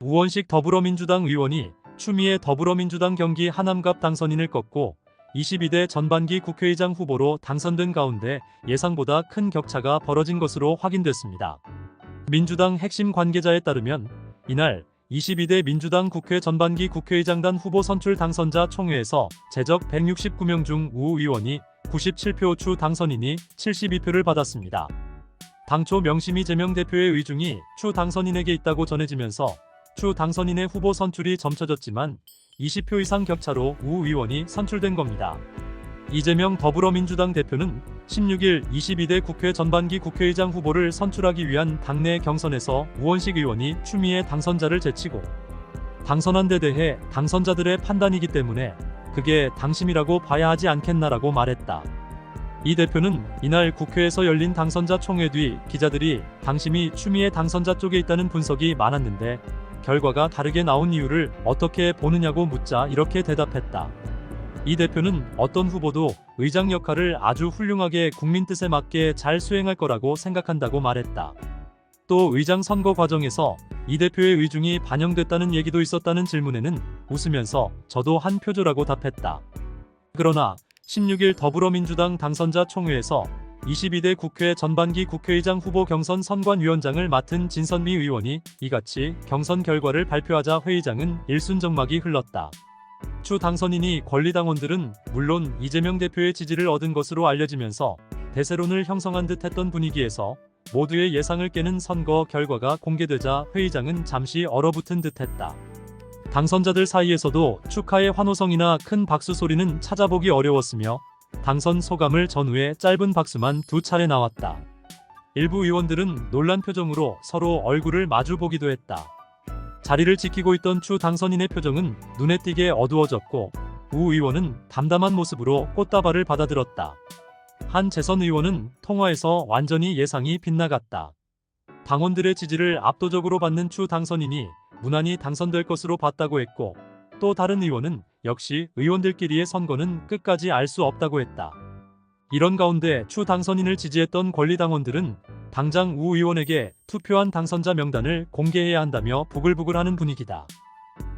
우원식 더불어민주당 의원이 추미애 더불어민주당 경기 하남갑 당선인을 꺾고 22대 전반기 국회의장 후보로 당선된 가운데 예상보다 큰 격차가 벌어진 것으로 확인됐습니다. 민주당 핵심 관계자에 따르면 이날 22대 민주당 국회 전반기 국회의장단 후보 선출 당선자 총회에서 제적 169명 중 우 의원이 97표, 추 당선인이 72표를 받았습니다. 당초 명심이 제명 대표의 의중이 추 당선인에게 있다고 전해지면서 추 당선인의 후보 선출이 점쳐졌지만 20표 이상 격차로 우 의원이 선출된 겁니다. 이재명 더불어민주당 대표는 16일 22대 국회 전반기 국회의장 후보를 선출하기 위한 당내 경선에서 우원식 의원이 추미애 당선자를 제치고 당선한 데 대해 당선자들의 판단이기 때문에 그게 당심이라고 봐야 하지 않겠나라고 말했다. 이 대표는 이날 국회에서 열린 당선자 총회 뒤 기자들이 당심이 추미애 당선자 쪽에 있다는 분석이 많았는데 결과가 다르게 나온 이유를 어떻게 보느냐고 묻자 이렇게 대답했다. 이 대표는 어떤 후보도 의장 역할을 아주 훌륭하게 국민 뜻에 맞게 잘 수행할 거라고 생각한다고 말했다. 또 의장 선거 과정에서 이 대표의 의중이 반영됐다는 얘기도 있었다는 질문에는 웃으면서 저도 한 표조라고 답했다. 그러나 16일 더불어민주당 당선자 총회에서 22대 국회 전반기 국회의장 후보 경선 선관위원장을 맡은 진선미 의원이 이같이 경선 결과를 발표하자 회의장은 일순정막이 흘렀다. 추 당선인이 권리당원들은 물론 이재명 대표의 지지를 얻은 것으로 알려지면서 대세론을 형성한 듯 했던 분위기에서 모두의 예상을 깨는 선거 결과가 공개되자 회의장은 잠시 얼어붙은 듯 했다. 당선자들 사이에서도 축하의 환호성이나 큰 박수 소리는 찾아보기 어려웠으며 당선 소감을 전후에 짧은 박수만 2차례 나왔다. 일부 의원들은 놀란 표정으로 서로 얼굴을 마주보기도 했다. 자리를 지키고 있던 추 당선인의 표정은 눈에 띄게 어두워졌고 우 의원은 담담한 모습으로 꽃다발을 받아들었다. 한 재선 의원은 통화에서 완전히 예상이 빗나갔다. 당원들의 지지를 압도적으로 받는 추 당선인이 무난히 당선될 것으로 봤다고 했고 또 다른 의원은 역시 의원들끼리의 선거는 끝까지 알 수 없다고 했다. 이런 가운데 추 당선인을 지지했던 권리당원들은 당장 우 의원에게 투표한 당선자 명단을 공개해야 한다며 부글부글하는 분위기다.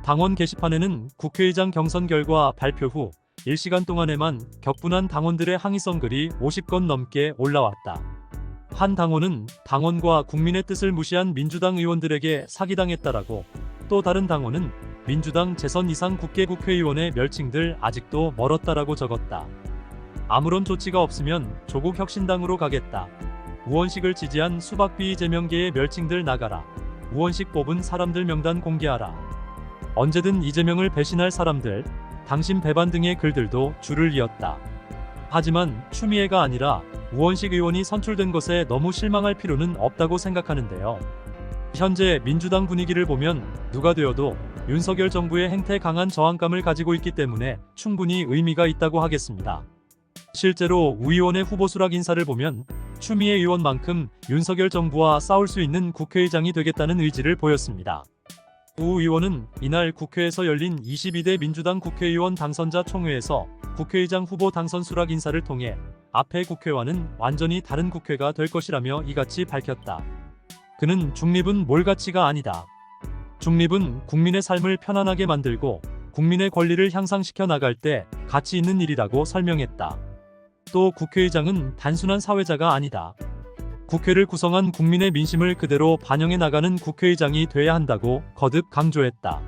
당원 게시판에는 국회의장 경선 결과 발표 후 1시간 동안에만 격분한 당원들의 항의성 글이 50건 넘게 올라왔다. 한 당원은 당원과 국민의 뜻을 무시한 민주당 의원들에게 사기당했다라고, 또 다른 당원은 민주당 재선 이상 국회의원의 멸칭들 아직도 멀었다라고 적었다. 아무런 조치가 없으면 조국 혁신당으로 가겠다. 우원식을 지지한 수박비 이재명계의 멸칭들 나가라. 우원식 뽑은 사람들 명단 공개하라. 언제든 이재명을 배신할 사람들, 당신 배반 등의 글들도 줄을 이었다. 하지만 추미애가 아니라 우원식 의원이 선출된 것에 너무 실망할 필요는 없다고 생각하는데요. 현재 민주당 분위기를 보면 누가 되어도 윤석열 정부의 행태 강한 저항감을 가지고 있기 때문에 충분히 의미가 있다고 하겠습니다. 실제로 우 의원의 후보 수락 인사를 보면 추미애 의원만큼 윤석열 정부와 싸울 수 있는 국회의장이 되겠다는 의지를 보였습니다. 우 의원은 이날 국회에서 열린 22대 민주당 국회의원 당선자 총회에서 국회의장 후보 당선 수락 인사를 통해 앞의 국회와는 완전히 다른 국회가 될 것이라며 이같이 밝혔다. 그는 중립은 몰가치가 아니다. 중립은 국민의 삶을 편안하게 만들고 국민의 권리를 향상시켜 나갈 때 가치 있는 일이라고 설명했다. 또 국회의장은 단순한 사회자가 아니다. 국회를 구성한 국민의 민심을 그대로 반영해 나가는 국회의장이 돼야 한다고 거듭 강조했다.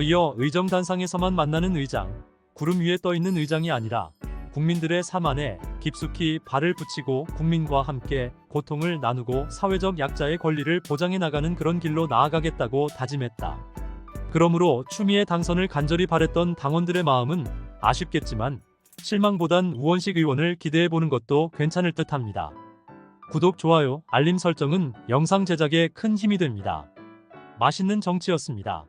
이어 의정단상에서만 만나는 의장, 구름 위에 떠 있는 의장이 아니라 국민들의 삶 안에 깊숙이 발을 붙이고 국민과 함께 고통을 나누고 사회적 약자의 권리를 보장해 나가는 그런 길로 나아가겠다고 다짐했다. 그러므로 추미애 당선을 간절히 바랬던 당원들의 마음은 아쉽겠지만 실망보단 우원식 의원을 기대해보는 것도 괜찮을 듯합니다. 구독, 좋아요, 알림 설정은 영상 제작에 큰 힘이 됩니다. 맛있는 정치였습니다.